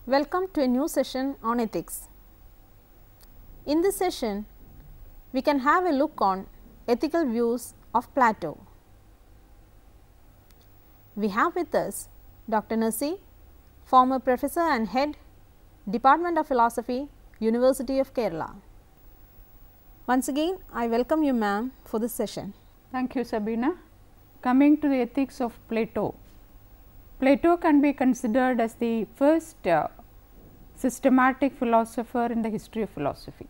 Welcome to a new session on ethics. In this session, we can have a look on ethical views of Plato. We have with us Dr. Nasi, former professor and head, Department of Philosophy, University of Kerala. Once again, I welcome you, ma'am, for this session. Thank you, Sabina. Coming to the ethics of Plato. Plato can be considered as the first systematic philosopher in the history of philosophy.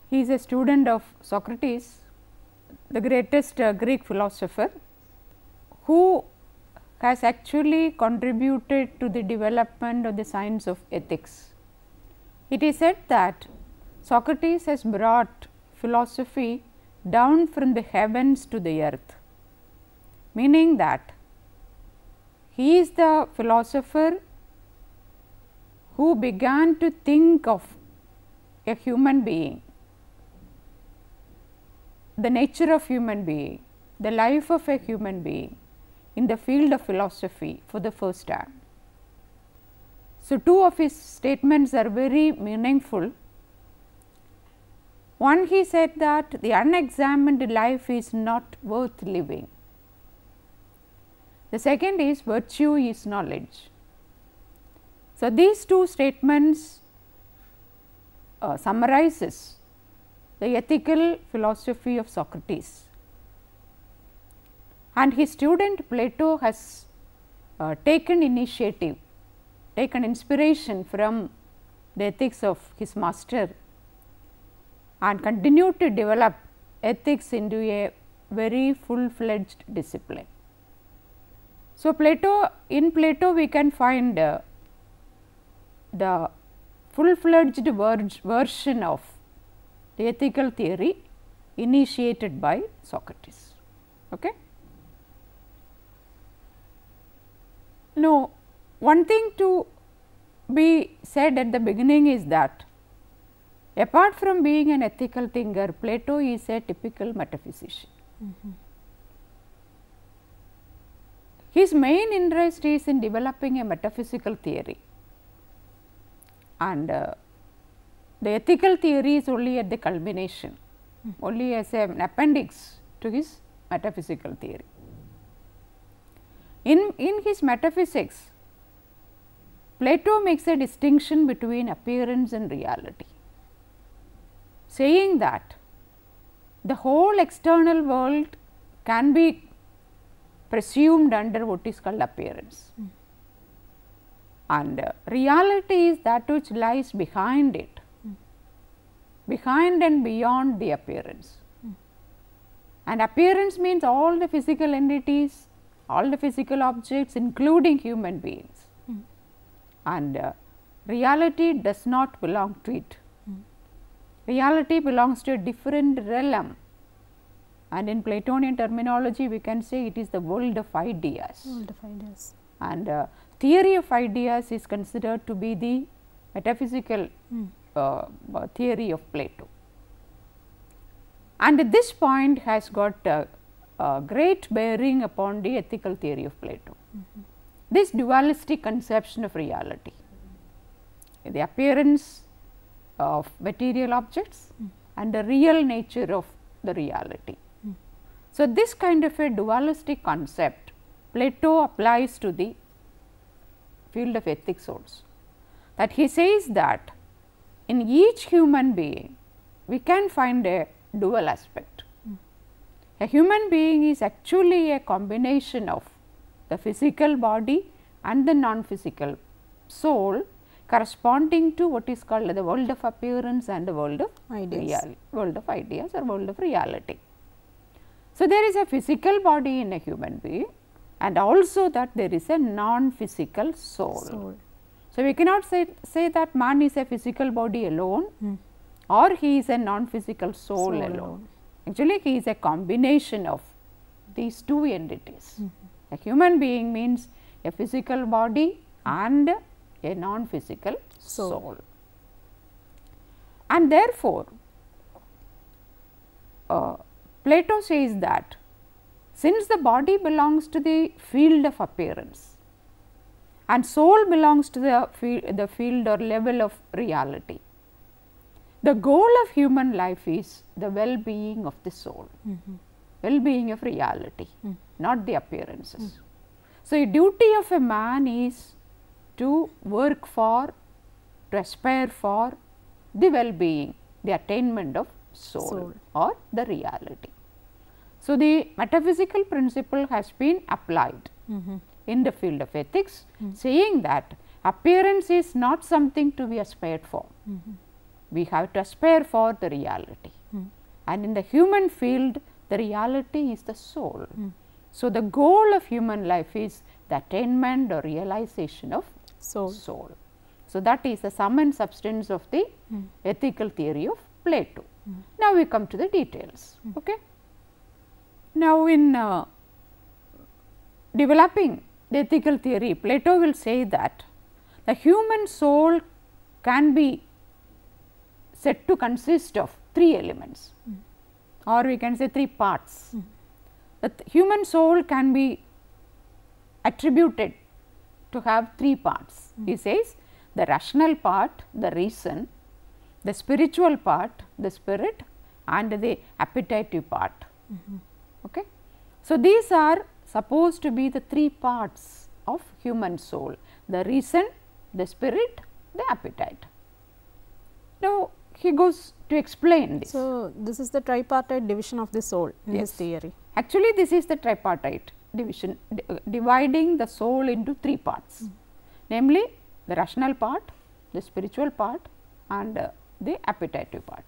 He is a student of Socrates, the greatest Greek philosopher, who has actually contributed to the development of the science of ethics. It is said that Socrates has brought philosophy down from the heavens to the earth, meaning that he is the philosopher who began to think of a human being, the nature of human being, the life of a human being in the field of philosophy for the first time. So, two of his statements are very meaningful. One, he said that the unexamined life is not worth living. The second is virtue is knowledge. So, these two statements summarizes the ethical philosophy of Socrates, and his student Plato has taken initiative, taken inspiration from the ethics of his master and continued to develop ethics into a very full-fledged discipline. So, in Plato we can find the full-fledged version of the ethical theory initiated by Socrates. Okay? Now, one thing to be said at the beginning is that apart from being an ethical thinker, Plato is a typical metaphysician. His main interest is in developing a metaphysical theory, and the ethical theory is only at the culmination, only as an appendix to his metaphysical theory. In his metaphysics, Plato makes a distinction between appearance and reality, saying that the whole external world can be presumed under what is called appearance, and reality is that which lies behind it, behind and beyond the appearance. And appearance means all the physical entities, all the physical objects, including human beings, and reality does not belong to it. Reality belongs to a different realm, and in Platonian terminology we can say it is the world of ideas. World of ideas. And theory of ideas is considered to be the metaphysical theory of Plato, and this point has got a great bearing upon the ethical theory of Plato. This dualistic conception of reality, the appearance of material objects and the real nature of the reality. So, this kind of a dualistic concept Plato applies to the field of ethics also, that he says that in each human being we can find a dual aspect. A human being is actually a combination of the physical body and the non-physical soul, corresponding to what is called the world of appearance and the world of world of ideas or world of reality. So, there is a physical body in a human being, and also that there is a non-physical soul. So, we cannot say that man is a physical body alone or he is a non-physical soul alone. Actually, he is a combination of these two entities. A human being means a physical body and a non-physical soul. And therefore, Plato says that since the body belongs to the field of appearance and soul belongs to the field or level of reality. The goal of human life is the well-being of the soul, well-being of reality, not the appearances. So, a duty of a man is to work for, to aspire for the well-being, the attainment of soul or the reality. So, the metaphysical principle has been applied in the field of ethics, saying that appearance is not something to be aspired for. We have to aspire for the reality, and in the human field the reality is the soul. So, the goal of human life is the attainment or realization of soul. So, that is the sum and substance of the ethical theory of Plato. Now, we come to the details. Okay. Now, in developing the ethical theory, Plato will say that the human soul can be said to consist of 3 elements, or we can say 3 parts. The human soul can be attributed to have 3 parts. He says the rational part, the reason, the spiritual part, the spirit, and the appetitive part. Okay. So, these are supposed to be the 3 parts of human soul: the reason, the spirit, the appetite. Now, he goes to explain this. So, this is the tripartite division of the soul in his theory. Actually, this is the tripartite division, dividing the soul into 3 parts, namely the rational part, the spiritual part, and the appetitive part.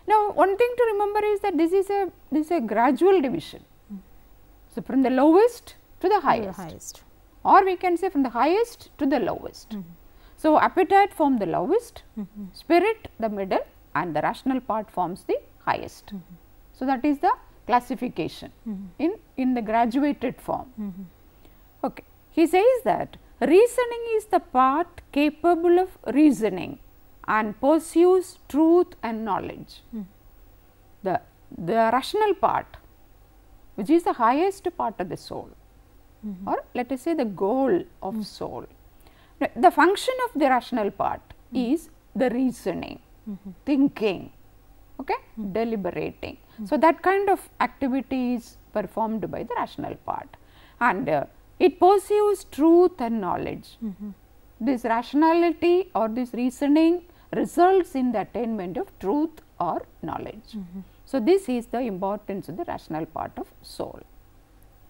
Now, one thing to remember is that this is a gradual division. So, from the lowest to the highest, or we can say from the highest to the lowest. So, appetite forms the lowest, spirit the middle, and the rational part forms the highest. So, that is the classification in the graduated form. Okay. He says that reasoning is the part capable of reasoning and pursues truth and knowledge. The rational part, which is the highest part of the soul, or let us say the goal of soul. Now, the function of the rational part is the reasoning, thinking, okay, deliberating. So, that kind of activity is performed by the rational part, and it pursues truth and knowledge. This rationality or this reasoning results in the attainment of truth or knowledge. So, this is the importance of the rational part of soul.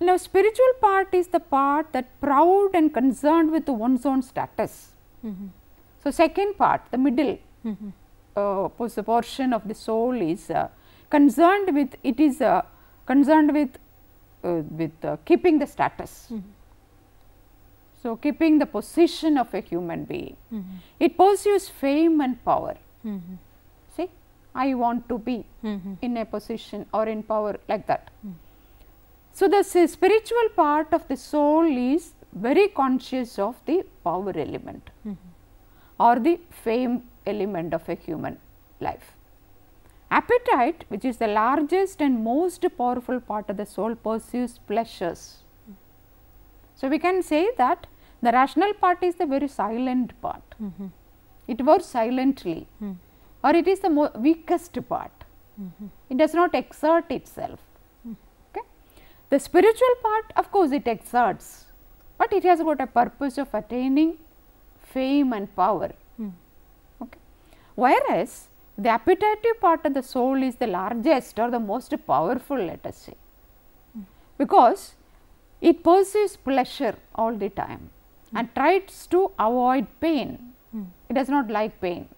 Now, spiritual part is the part that proud and concerned with one's own status. So, second part, the middle portion of the soul is concerned with, it is concerned with keeping the status. So, keeping the position of a human being. It pursues fame and power. See, I want to be in a position or in power, like that. So, the spiritual part of the soul is very conscious of the power element or the fame element of a human life. Appetite, which is the largest and most powerful part of the soul, pursues pleasures. So, we can say that the rational part is the very silent part. It works silently, or it is the weakest part. It does not exert itself. Okay. The spiritual part, of course, it exerts, but it has got a purpose of attaining fame and power. Okay. Whereas, the appetitive part of the soul is the largest or the most powerful, let us say, because it pursues pleasure all the time and tries to avoid pain. It does not like pain.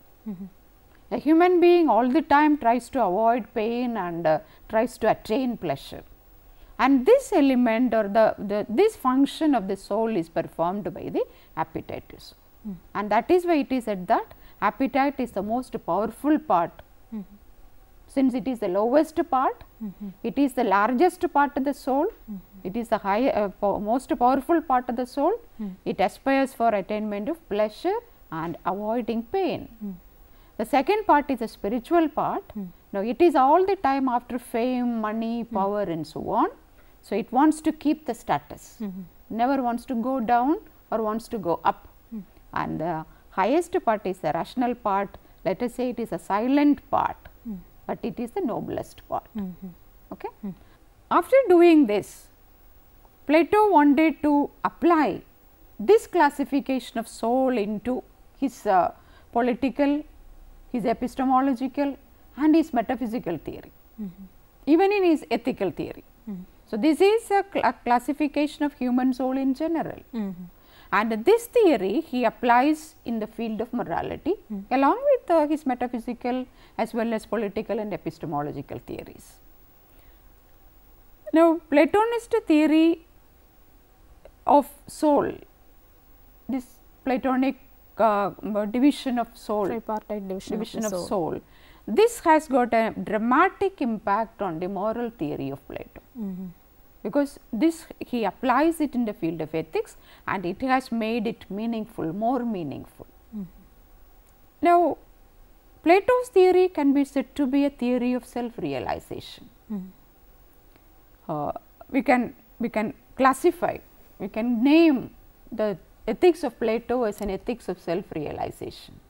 A human being all the time tries to avoid pain and tries to attain pleasure, and this element or this function of the soul is performed by the appetitive soul, and that is why it is said that appetite is the most powerful part. Since it is the lowest part, it is the largest part of the soul, it is the most powerful part of the soul, it aspires for attainment of pleasure and avoiding pain. The second part is the spiritual part. Now, it is all the time after fame, money, power and so on. So, it wants to keep the status, never wants to go down or wants to go up, and the highest part is the rational part. Let us say it is a silent part, but it is the noblest part. Okay? After doing this, Plato wanted to apply this classification of soul into his political, his epistemological and his metaphysical theory, even in his ethical theory. So, this is a classification of human soul in general, and this theory he applies in the field of morality along with his metaphysical as well as political and epistemological theories. Now, Platonist theory of soul, this Platonic division of soul, tripartite division of soul, this has got a dramatic impact on the moral theory of Plato, because this he applies it in the field of ethics and it has made it meaningful, more meaningful. Now, Plato's theory can be said to be a theory of self-realization. We can classify, we can name the ethics of Plato as an ethics of self-realization.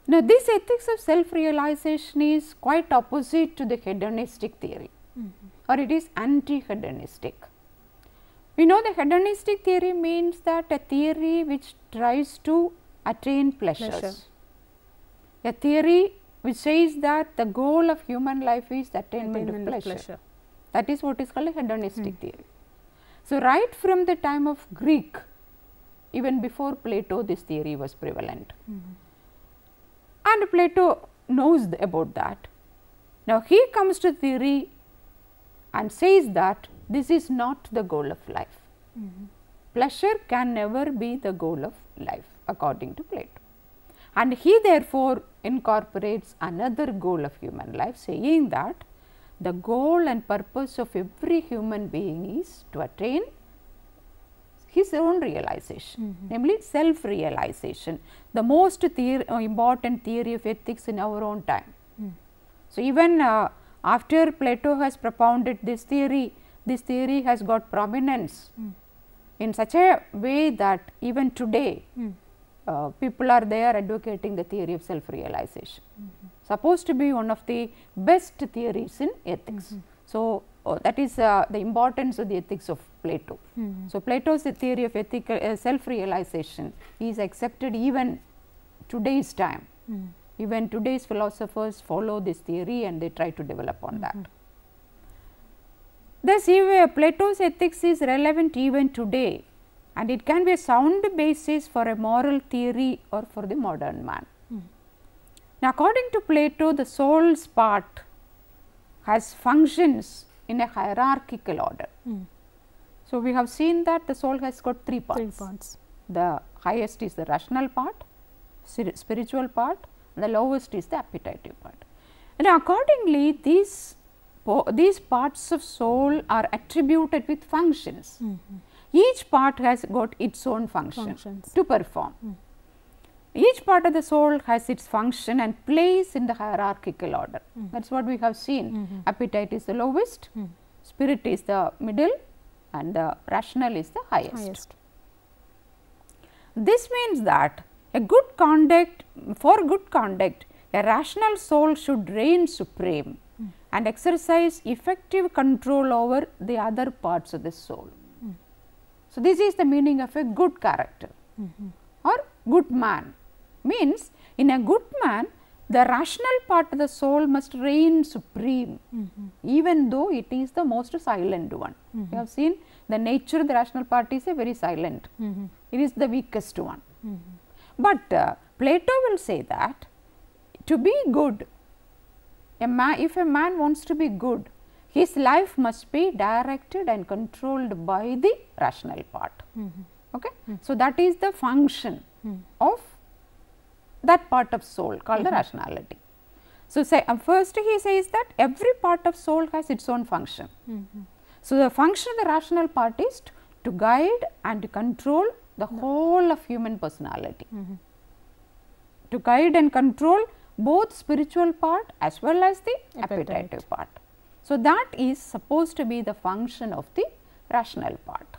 Now, this ethics of self-realization is quite opposite to the hedonistic theory, or it is anti-hedonistic. We know the hedonistic theory means that a theory which tries to attain pleasures, a theory which says that the goal of human life is the attainment of pleasure. That is what is called a hedonistic theory. So, right from the time of Greek, even before Plato, this theory was prevalent. And Plato knows about that. Now, he comes to theory and says that this is not the goal of life. Pleasure can never be the goal of life according to Plato. And he therefore incorporates another goal of human life, saying that the goal and purpose of every human being is to attain his own realization, namely self-realization, the most important theory of ethics in our own time. So, even after Plato has propounded this theory has got prominence in such a way that even today people are there advocating the theory of self-realization, supposed to be one of the best theories in ethics. So, that is the importance of the ethics of Plato. So, Plato's theory of ethical self-realization is accepted even today's time. Even today's philosophers follow this theory and they try to develop on that. Thus, Plato's ethics is relevant even today, and it can be a sound basis for a moral theory or for the modern man. Now, according to Plato, the soul's part has functions in a hierarchical order. So, we have seen that the soul has got three parts. The highest is the rational part, spiritual part, and the lowest is the appetitive part. And accordingly, these parts of soul are attributed with functions. Each part has got its own function to perform. Each part of the soul has its function and place in the hierarchical order. That is what we have seen. Appetite is the lowest, spirit is the middle, and the rational is the highest. This means that for good conduct, a rational soul should reign supreme and exercise effective control over the other parts of the soul. So, this is the meaning of a good character or good man. Means in a good man, the rational part of the soul must reign supreme, even though it is the most silent one. We have seen the nature of the rational part is a very silent, it is the weakest one. But Plato will say that to be good, if a man wants to be good, his life must be directed and controlled by the rational part. Okay? So, that is the function of that part of soul called the rationality. So, first he says that every part of soul has its own function. So, the function of the rational part is to guide and to control the whole of human personality, to guide and control both spiritual part as well as the appetitive part. So, that is supposed to be the function of the rational part.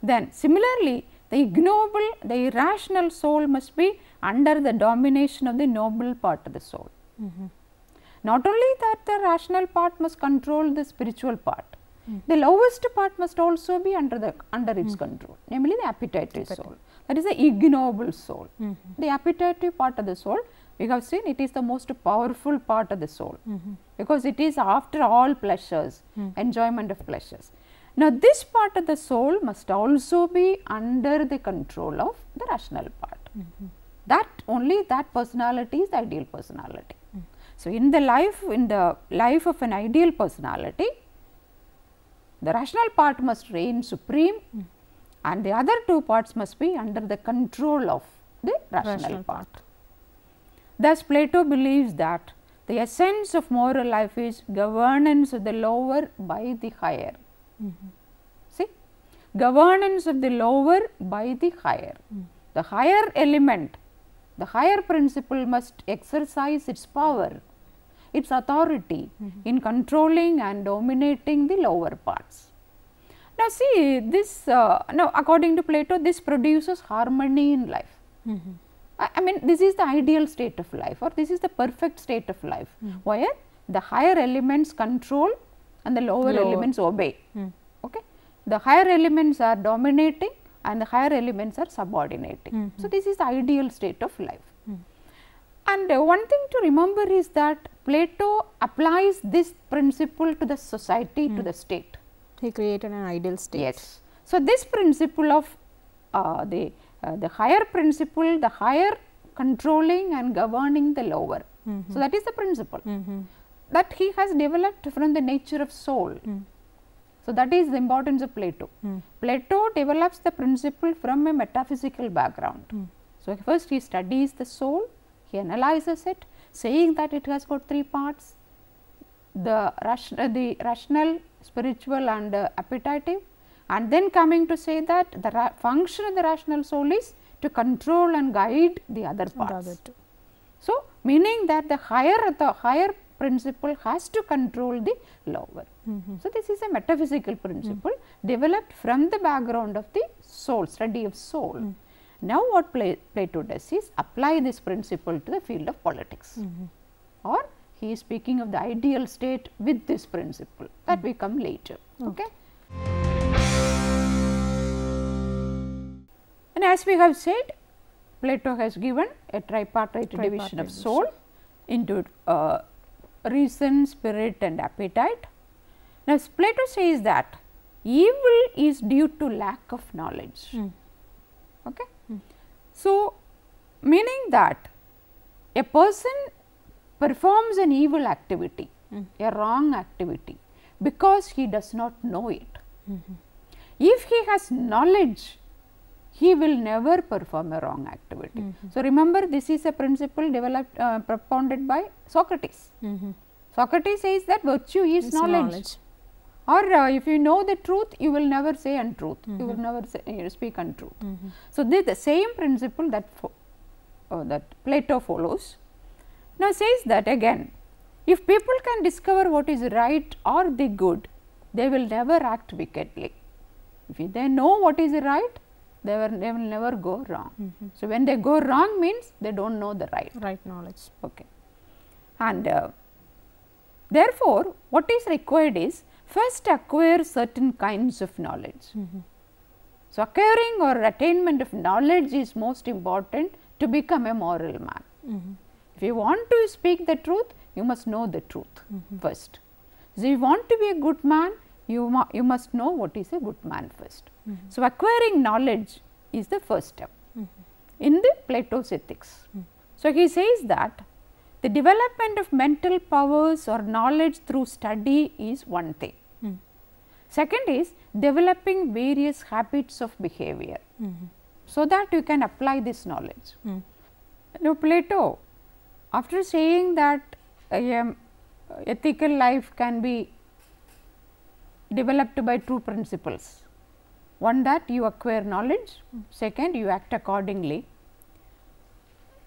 Then similarly, The ignoble, the irrational soul must be under the domination of the noble part of the soul. Not only that, the rational part must control the spiritual part. The lowest part must also be under its control, namely the appetitive soul. That is the ignoble soul. The appetitive part of the soul, we have seen it is the most powerful part of the soul, because it is after all pleasures, enjoyment of pleasures. Now, this part of the soul must also be under the control of the rational part. That personality is the ideal personality. So, in the life of an ideal personality, the rational part must reign supreme, and the other two parts must be under the control of the rational part. Thus, Plato believes that the essence of moral life is governance of the lower by the higher. See, governance of the lower by the higher. The higher element, the higher principle must exercise its power, its authority in controlling and dominating the lower parts. Now, see this, now according to Plato, this produces harmony in life. I mean, this is the ideal state of life, or this is the perfect state of life, where the higher elements control and the lower elements obey. Okay? The higher elements are dominating and the higher elements are subordinating. So, this is the ideal state of life. And one thing to remember is that Plato applies this principle to the society, to the state. He created an ideal state. Yes. So, this principle of the higher principle, the higher controlling and governing the lower. So, that is the principle that he has developed from the nature of soul. So, that is the importance of Plato. Plato develops the principle from a metaphysical background. So, first he studies the soul, he analyzes it, saying that it has got three parts: the rational, spiritual and appetitive, and then coming to say that the function of the rational soul is to control and guide the other parts. So, meaning that the higher principle has to control the lower. So, this is a metaphysical principle developed from the background of the soul, study of soul. Now, what Plato does is apply this principle to the field of politics, or he is speaking of the ideal state with this principle, that will come later. Okay. And as we have said, Plato has given a tripartite division of soul into reason, spirit and appetite. Now, Plato says that evil is due to lack of knowledge. Okay. So, meaning that a person performs an evil activity, a wrong activity, because he does not know it. If he has knowledge, he will never perform a wrong activity. So, remember, this is a principle developed, propounded by Socrates. Socrates says that virtue is knowledge. Or if you know the truth, you will never say untruth, you will never speak untruth. So, this the same principle that Plato follows. Now, says that again, if people can discover what is right or the good, they will never act wickedly. If they know what is right, they will never go wrong. So, when they go wrong means they do not know the right. Right knowledge. Okay. And therefore, what is required is first acquire certain kinds of knowledge. So, acquiring or attainment of knowledge is most important to become a moral man. If you want to speak the truth, you must know the truth first. So, if you want to be a good man, you must know what is a good man first. So, acquiring knowledge is the first step in the Plato's ethics. So, he says that the development of mental powers or knowledge through study is one thing. Second is developing various habits of behavior, so that you can apply this knowledge. Now, Plato, after saying that ethical life can be developed by two principles, one that you acquire knowledge, second you act accordingly.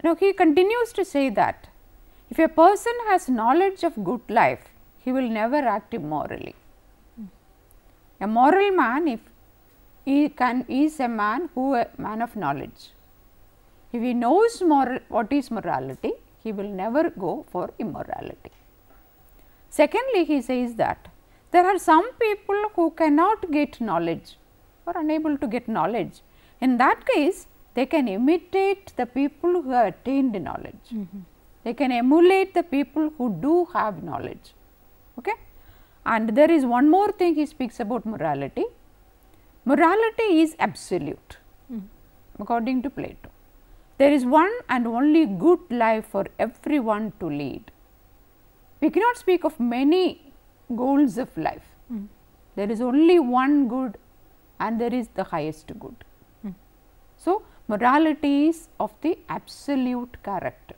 Now, he continues to say that if a person has knowledge of good life, he will never act immorally. A moral man, if is a man of knowledge. If he knows what is morality, he will never go for immorality. Secondly, he says that there are some people who cannot get knowledge or unable to get knowledge. In that case, they can imitate the people who have attained knowledge. They can emulate the people who do have knowledge. Okay? And there is one more thing he speaks about morality. Morality is absolute, according to Plato. There is one and only good life for everyone to lead. We cannot speak of many goals of life. There is only one good and there is the highest good. So, morality is of the absolute character.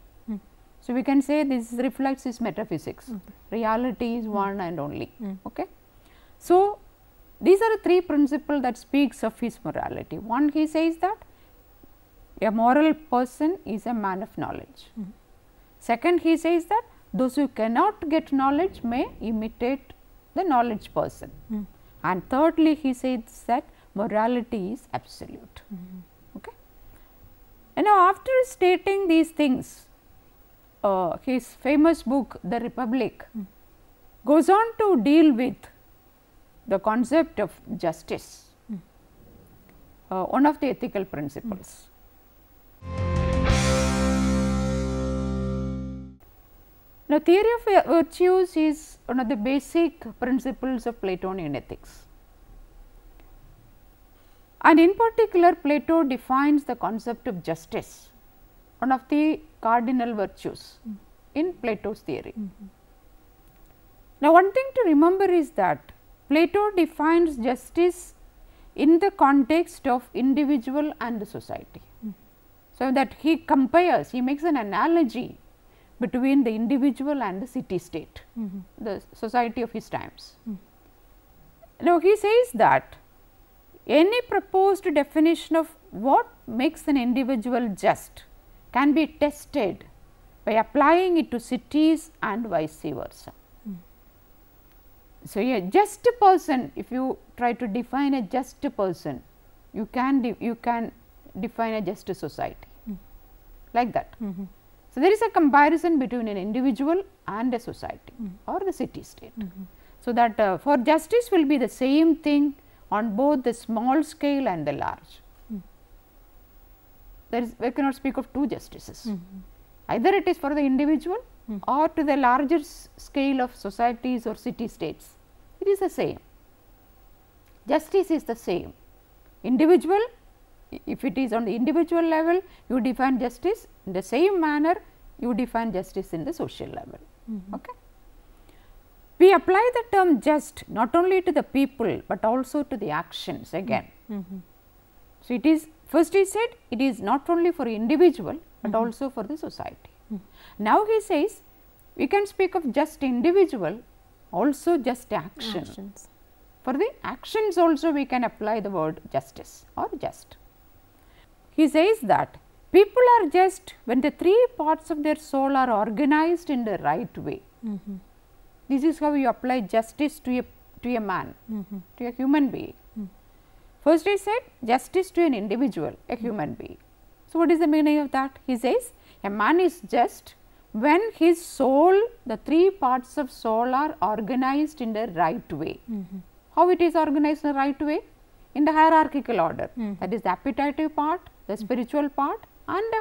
So, we can say this reflects his metaphysics. Reality is one and only. Okay? So, these are the three principles that speaks of his morality. One, he says that a moral person is a man of knowledge. Second, he says that those who cannot get knowledge may imitate the knowledge person. And thirdly, he says that morality is absolute. Okay? And now, after stating these things, his famous book, The Republic, goes on to deal with the concept of justice, one of the ethical principles. Now, theory of virtues is one of the basic principles of Platonian ethics. And in particular, Plato defines the concept of justice, one of the cardinal virtues in Plato's theory. Now, one thing to remember is that Plato defines justice in the context of individual and the society. So, that he compares, he makes an analogy between the individual and the city state, the society of his times. Now, he says that any proposed definition of what makes an individual just can be tested by applying it to cities and vice versa. So, a just person, if you try to define a just person, you can define a just society like that. So, there is a comparison between an individual and a society or the city state. So, that for justice will be the same thing on both the small scale and the large. We cannot speak of two justices. Either it is for the individual or to the larger scale of societies or city states. It is the same. Justice is the same. Individual, if it is on the individual level, you define justice in the same manner you define justice in the social level. Okay? We apply the term just not only to the people, but also to the actions again. So, it is first he said it is not only for individual, but also for the society. Now, he says we can speak of just individual, also just actions. For the actions also we can apply the word justice or just. He says that people are just when the three parts of their soul are organized in the right way. This is how you apply justice to a man, to a human being. First he said justice to an individual, a human being. So, what is the meaning of that? He says a man is just when his soul, the three parts of soul are organized in the right way. How it is organized in the right way? In the hierarchical order, that is the appetitive part, the spiritual part and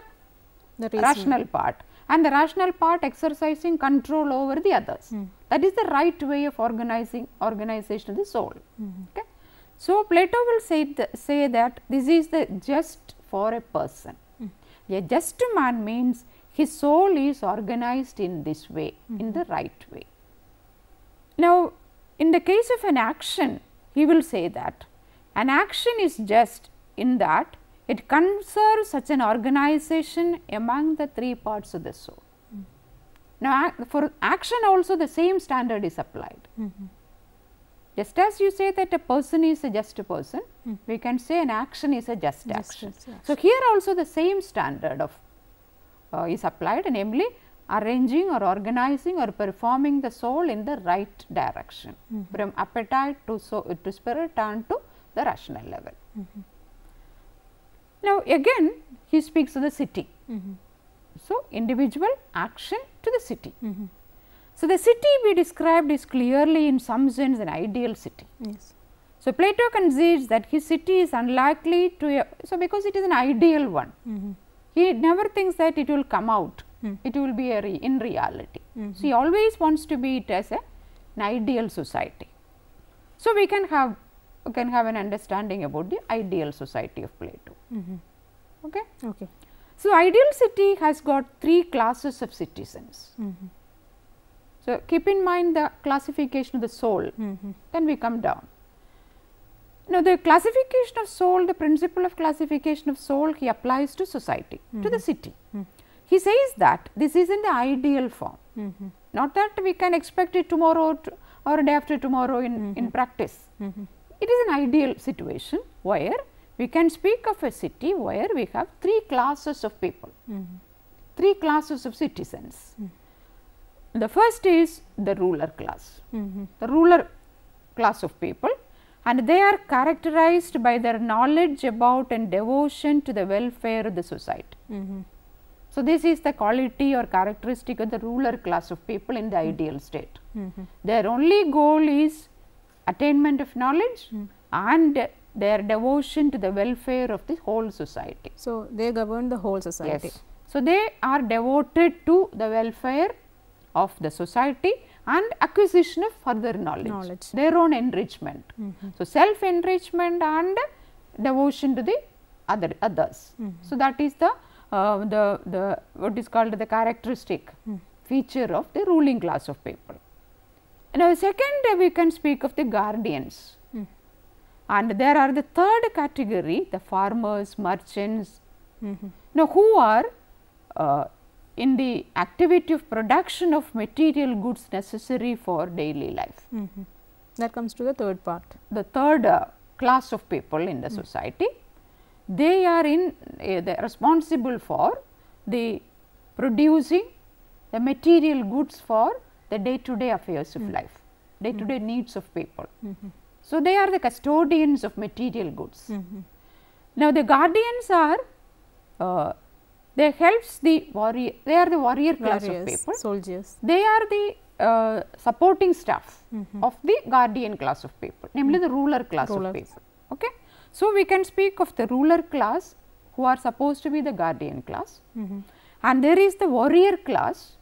the rational part, and the rational part exercising control over the others. That is the right way of organization of the soul. Okay? So, Plato will say that this is the just for a person. A just man means his soul is organized in this way, in the right way. Now, in the case of an action, he will say that an action is just in that it conserves such an organization among the three parts of the soul. Now, for action also the same standard is applied. Just as you say that a person is a just person, we can say an action is a just action. So, here also the same standard of is applied, namely arranging or organizing or performing the soul in the right direction from appetite to spirit and to the rational level. Now, again he speaks of the city. So, individual action to the city. So, the city we described is clearly in some sense an ideal city. Yes. So, Plato concedes that his city is unlikely to, so because it is an ideal one, he never thinks that it will come out, it will be in reality. So, he always wants to be it as an ideal society. So, we can have an understanding about the ideal society of Plato. Okay? Okay. So, ideal city has got 3 classes of citizens. So, keep in mind the classification of the soul, then we come down. Now, the classification of soul, the principle of classification of soul he applies to society, to the city. He says that this is in the ideal form, not that we can expect it tomorrow or day after tomorrow in practice. It is an ideal situation where we can speak of a city where we have 3 classes of people, 3 classes of citizens. The first is the ruler class, the ruler class of people, and they are characterized by their knowledge about and devotion to the welfare of the society. So, this is the quality or characteristic of the ruler class of people in the ideal state. Their only goal is attainment of knowledge and their devotion to the welfare of the whole society. So, they govern the whole society. Yes. So, they are devoted to the welfare of the society and acquisition of further knowledge. Their own enrichment. So, self enrichment and devotion to the others. So, that is the what is called the characteristic feature of the ruling class of people. Now, second we can speak of the guardians, and there are the third category, the farmers, merchants, now who are in the activity of production of material goods necessary for daily life. That comes to the third part. The third class of people in the society, they are they are responsible for the producing the material goods for the day to day affairs of life, day to day needs of people. So, they are the custodians of material goods. Now, the guardians are they helps the warrior, they are the warrior class of people, soldiers. They are the supporting staff of the guardian class of people, namely the ruler class of people. Okay? So, we can speak of the ruler class who are supposed to be the guardian class, and there is the warrior class,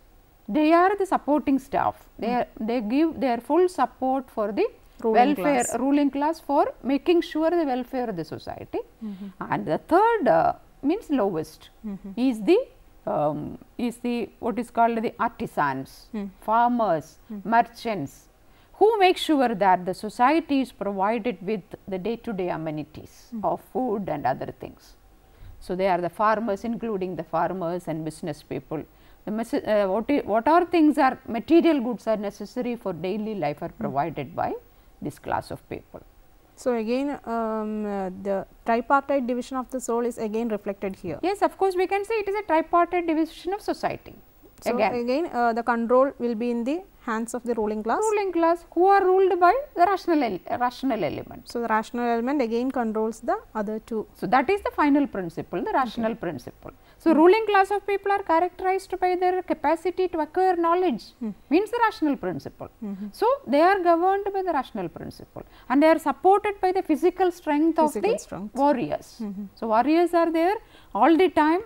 they are the supporting staff, they give their full support for the ruling class for making sure the welfare of the society. And the third means lowest is the what is called the artisans, farmers, merchants, who make sure that the society is provided with the day to day amenities of food and other things. So, they are the farmers, including the farmers and business people. What are things are material goods are necessary for daily life are provided by this class of people. So, again the tripartite division of the soul is again reflected here. Yes, of course, we can say it is a tripartite division of society. So, again the control will be in the hands of the ruling class. Ruling class who are ruled by the rational element. So, the rational element again controls the other two. So, that is the final principle, the rational principle. So, ruling class of people are characterized by their capacity to acquire knowledge, means the rational principle. So, they are governed by the rational principle, and they are supported by the physical strength of the warriors. So, warriors are there all the time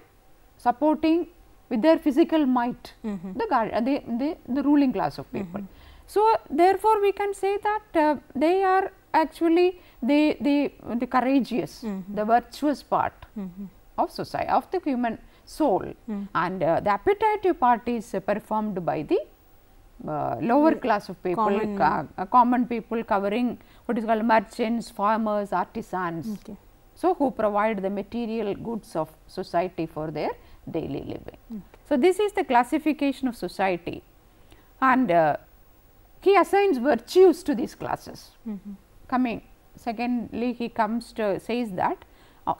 supporting with their physical might the ruling class of people. So, therefore, we can say that they are actually the courageous, the virtuous part of society, of the human soul, and the appetitive part is performed by the lower class of people, common people covering what is called merchants, farmers, artisans. So, who provide the material goods of society for their daily living. So, this is the classification of society, and he assigns virtues to these classes. Secondly, he comes to says that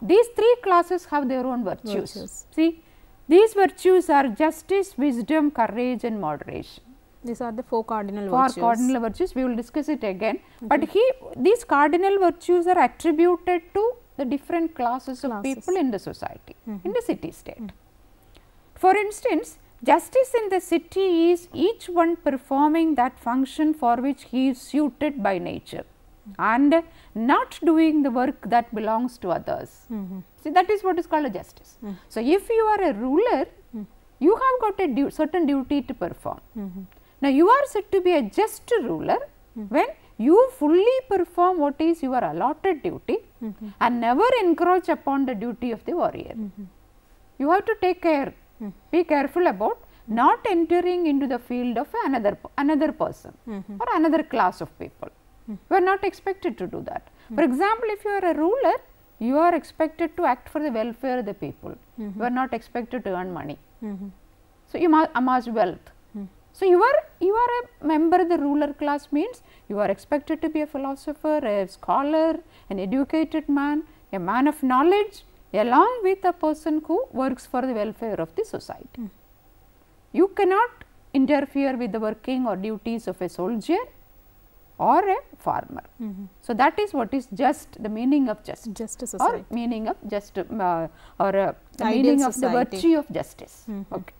these 3 classes have their own virtues. See, these virtues are justice, wisdom, courage and moderation. These are the 4 cardinal Four virtues. cardinal virtues, we will discuss it again, but these cardinal virtues are attributed to the different classes of people in the society, in the city state. For instance, justice in the city is each one performing that function for which he is suited by nature and not doing the work that belongs to others. See, that is what is called a justice. So, if you are a ruler, you have got a certain duty to perform. Now, you are said to be a just ruler when you fully perform what is your allotted duty and never encroach upon the duty of the warrior. You have to take care, be careful about not entering into the field of another person or another class of people. You are not expected to do that. For example, if you are a ruler, you are expected to act for the welfare of the people. You are not expected to earn money. So, you must amass wealth. So, you are a member of the ruler class means you are expected to be a philosopher, a scholar, an educated man, a man of knowledge, along with a person who works for the welfare of the society. You cannot interfere with the working or duties of a soldier or a farmer. So, that is what is just, the meaning of justice, Just a society. or meaning of just the meaning of the virtue of justice. Okay.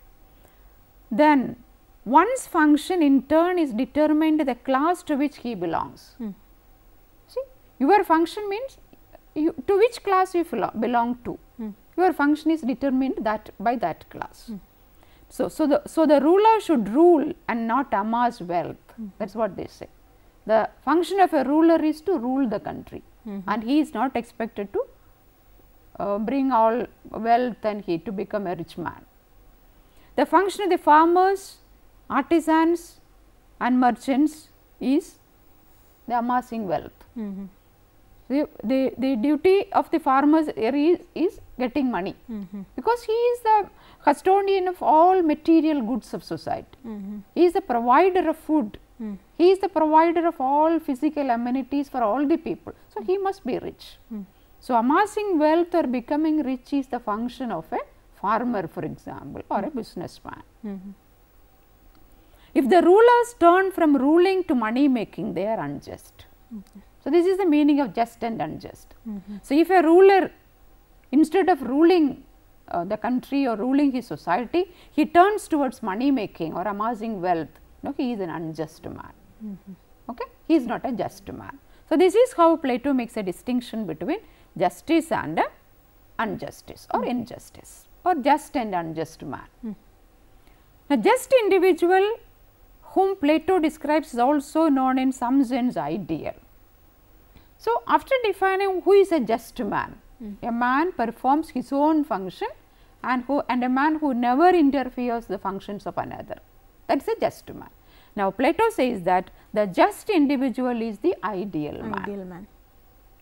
Then one's function in turn is determined the class to which he belongs. See, your function means to which class you belong to. Your function is determined that by that class. So, the ruler should rule and not amass wealth. That is what they say. The function of a ruler is to rule the country, and he is not expected to bring all wealth and to become a rich man. The function of the farmers, artisans and merchants is the amassing wealth. The duty of the farmers is getting money, because he is the custodian of all material goods of society. He is the provider of food. He is the provider of all physical amenities for all the people. So, he must be rich. So, amassing wealth or becoming rich is the function of a farmer, for example, or a businessman. If the rulers turn from ruling to money making, they are unjust. So, this is the meaning of just and unjust. So, if a ruler, instead of ruling the country or ruling his society, he turns towards money making or amassing wealth, he is an unjust man. Okay? He is not a just man. So, this is how Plato makes a distinction between justice and injustice or injustice, or just and unjust man. Now, just individual whom Plato describes is also known in some sense ideal. So, after defining who is a just man, a man performs his own function and a man who never interferes the functions of another, that is a just man. Now, Plato says that the just individual is the ideal man.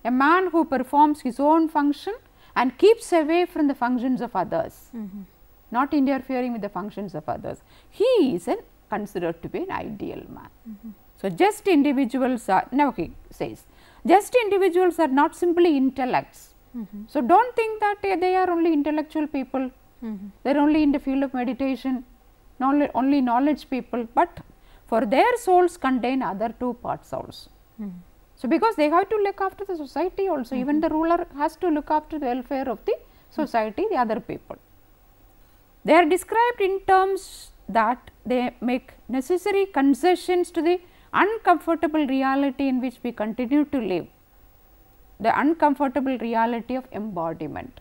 A man who performs his own function and keeps away from the functions of others, not interfering with the functions of others, he is considered to be an ideal man. So, just individuals are, now he says, just individuals are not simply intellects. So, do not think that they are only intellectual people, they are only in the field of meditation, only knowledge people, but for their souls contain other two parts also. So, because they have to look after the society also, even the ruler has to look after the welfare of the society, the other people. They are described in terms that they make necessary concessions to the uncomfortable reality in which we continue to live, the uncomfortable reality of embodiment.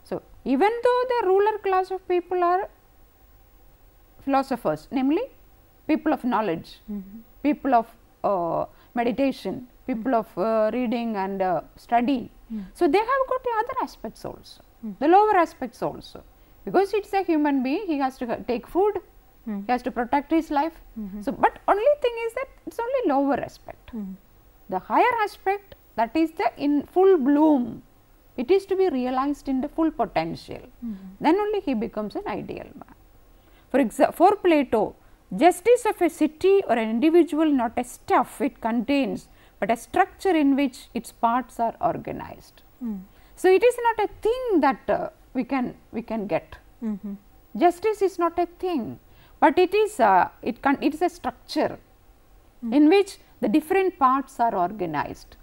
So, even though the ruler class of people are philosophers, namely people of knowledge, people of meditation, people of reading and study. So, they have got the other aspects also, the lower aspects also, because it is a human being, he has to take food, he has to protect his life. So, but only thing is that it is only lower aspect. The higher aspect, that is the in full bloom, it is to be realized in the full potential, then only he becomes an ideal man. For example, for Plato, justice of a city or an individual not a stuff it contains, but a structure in which its parts are organized. So, it is not a thing that we can get. Justice is not a thing. but it is a structure in which the different parts are organized.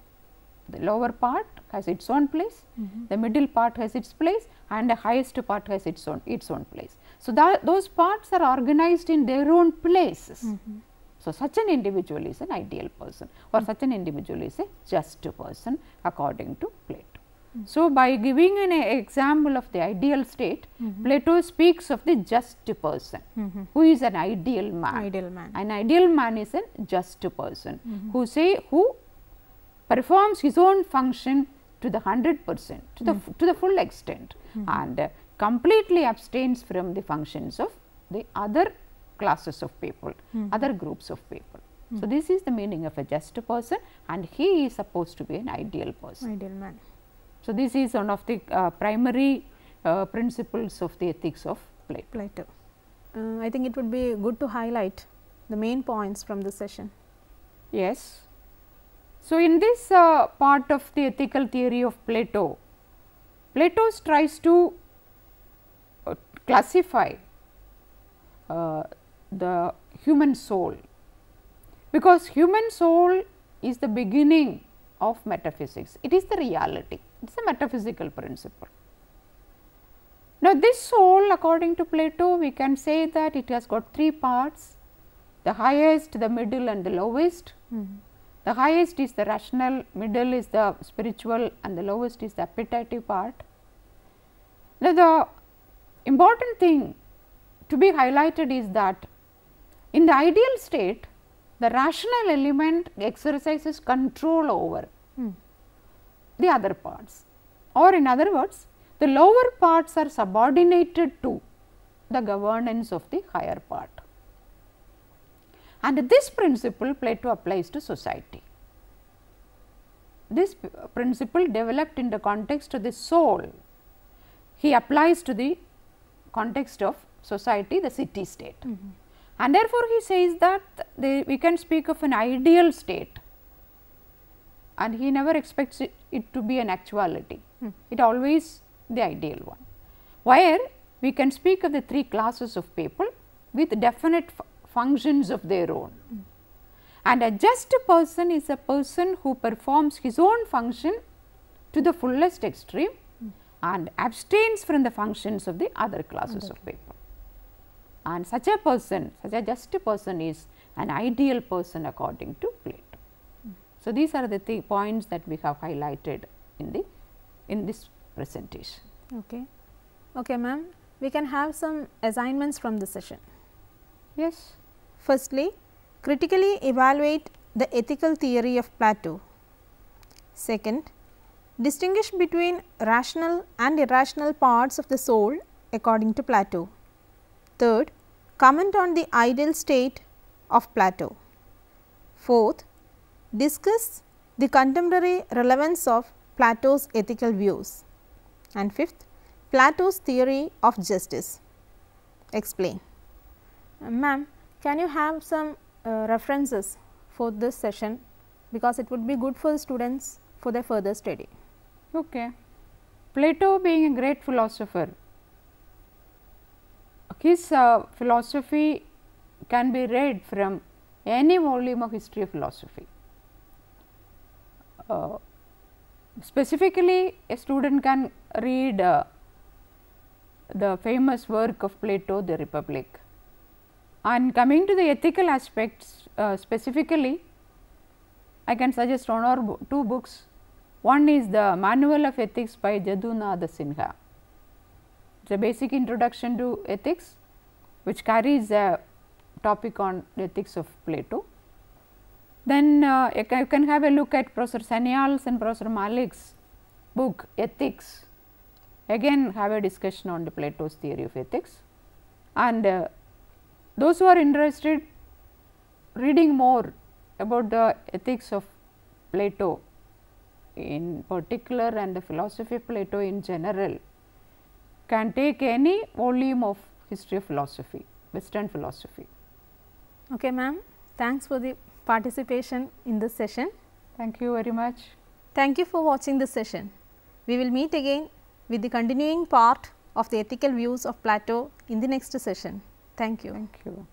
The lower part has its own place, the middle part has its place, and the highest part has its own place. So, those parts are organized in their own places. So, such an individual is an ideal person, or such an individual is a just person according to Plato. So, by giving an example of the ideal state, Plato speaks of the just person, who is an ideal man. An ideal man is a just person, who performs his own function to the 100%, to the full extent, and completely abstains from the functions of the other classes of people, other groups of people. So, this is the meaning of a just person, and he is supposed to be an ideal person. Ideal man. So, this is one of the primary principles of the ethics of Plato. I think it would be good to highlight the main points from this session. Yes. So, in this part of the ethical theory of Plato, Plato tries to classify the human soul, because human soul is the beginning of metaphysics. It is the reality, it is a metaphysical principle. Now, this soul, according to Plato, we can say that it has got three parts: the highest, the middle, and the lowest. The highest is the rational, middle is the spiritual, and the lowest is the appetitive part. Now, the important thing to be highlighted is that in the ideal state, the rational element exercises control over the other parts, or in other words, the lower parts are subordinated to the governance of the higher part. And this principle Plato applies to society. This principle developed in the context of the soul, he applies to the context of society, the city state. And therefore, he says that we can speak of an ideal state, and he never expects it to be an actuality. It always the ideal one, where we can speak of the three classes of people with definite functions of their own. And a just person is a person who performs his own function to the fullest extreme and abstains from the functions of the other classes of people. And such a person, such a just person is an ideal person according to Plato. So, these are the points that we have highlighted in this presentation. Okay, ma'am. We can have some assignments from the session. Yes. Firstly, critically evaluate the ethical theory of Plato. Second, distinguish between rational and irrational parts of the soul according to Plato. Third, comment on the ideal state of Plato. Fourth, discuss the contemporary relevance of Plato's ethical views. And fifth, Plato's theory of justice. Explain. Ma'am, can you have some references for this session, because it would be good for the students for their further study. Okay. Plato, being a great philosopher, his philosophy can be read from any volume of history of philosophy. Specifically, a student can read the famous work of Plato, the Republic. And coming to the ethical aspects, specifically, I can suggest one or two books. One is the Manual of Ethics by Jadunatha Sinha. It is a basic introduction to ethics, which carries a topic on the ethics of Plato. Then you can have a look at Professor Sanyal's and Professor Malik's book Ethics. Again have a discussion on the Plato's theory of ethics. And those who are interested reading more about the ethics of Plato in particular and the philosophy of Plato in general can take any volume of history of philosophy, Western philosophy. Okay, ma'am. Thanks for the participation in this session. Thank you very much. Thank you for watching this session. We will meet again with the continuing part of the ethical views of Plato in the next session. Thank you. Thank you.